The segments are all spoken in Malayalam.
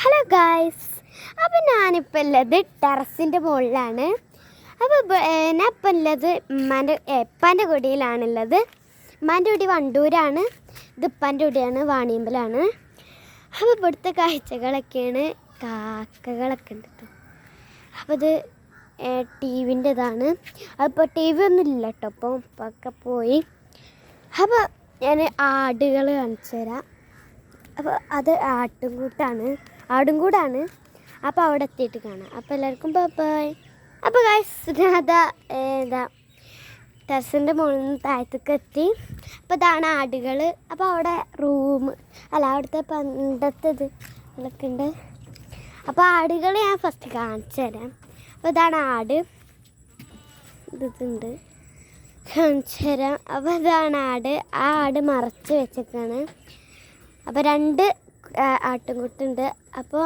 ഹലോ ഗായ്സ്, അപ്പോൾ ഞാനിപ്പോൾ ഉള്ളത് ടെറസിൻ്റെ മുകളിലാണ്. അപ്പോൾ ഞാൻ ഇപ്പം ഉള്ളത് ഉപ്പാൻ്റെ കുടിയിലാണുള്ളത്. ഉമ്മാൻ്റെ കുടി വണ്ടൂരാണ്, ഇത് ഉപ്പാൻ്റെ കുടിയാണ് വാണിയമ്പലാണ്. അപ്പോൾ ഇവിടുത്തെ കാഴ്ചകളൊക്കെയാണ്. കാക്കകളൊക്കെ ഉണ്ട് കേട്ടോ. അപ്പോൾ ഇത് ടി വിൻ്റെ ഇതാണ്. അപ്പോൾ ടി വി ഒന്നും ഇല്ല കേട്ടോ, അപ്പോൾ ഇപ്പൊക്കെ പോയി. അപ്പോൾ ഞാൻ ആടുകൾ കാണിച്ചു തരാം. അപ്പോൾ അത് ആടും കൂടാണ്. അപ്പോൾ അവിടെ എത്തിയിട്ട് കാണാം. അപ്പോൾ എല്ലാവർക്കും ബൈ. അപ്പോൾ ഗൈസ് ടെറസിൻ്റെ മുകളിൽ നിന്ന് താഴത്തേക്ക് എത്തി. അപ്പോൾ ഇതാണ് ആടുകൾ. അപ്പോൾ അവിടെ അവിടുത്തെ പണ്ടത്തെ ഇതൊക്കെ ഉണ്ട്. അപ്പോൾ ആടുകൾ ഞാൻ ഫസ്റ്റ് കാണിച്ചു തരാം. അപ്പോൾ ഇതാണ് ആട്, ഇതുണ്ട് കാണിച്ചു തരാം. അപ്പോൾ ഇതാണ് ആട്. ആ ആട് മറച്ച് വെച്ചേക്കാണ്. അപ്പോൾ 2 ആട്ടുംകുട്ടുണ്ട്. അപ്പോൾ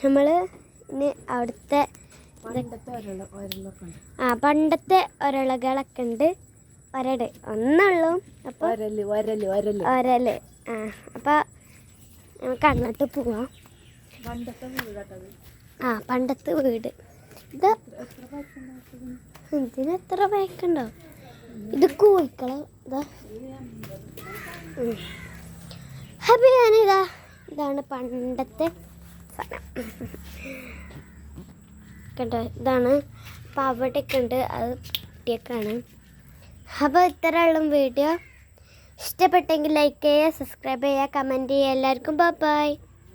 നമ്മൾ ഇനി അവിടുത്തെ പണ്ടത്തെ ഒരളകളൊക്കെ ഉണ്ട്. ഒന്നുള്ളൂ. അപ്പോൾ ഒരല് അപ്പോൾ നമുക്ക് അങ്ങോട്ട് പോവാം. പണ്ടത്തെ വീട് ഇത് ഇതിനെത്ര പഴക്കുണ്ടോ? ഇത് കോഴിക്കളോ? അപ്പോൾ ഇതാണ് പണ്ടത്തെ സാധനം കണ്ടോ. ഇതാണ്. അപ്പോൾ അവിടെയൊക്കെ ഉണ്ട്, അത് കുട്ടിയൊക്കെയാണ്. അപ്പോൾ ഇത്രയുള്ള വീഡിയോ ഇഷ്ടപ്പെട്ടെങ്കിൽ ലൈക്ക് ചെയ്യുക, സബ്സ്ക്രൈബ് ചെയ്യുക, കമൻറ്റ് ചെയ്യുക. എല്ലാവർക്കും ബൈ.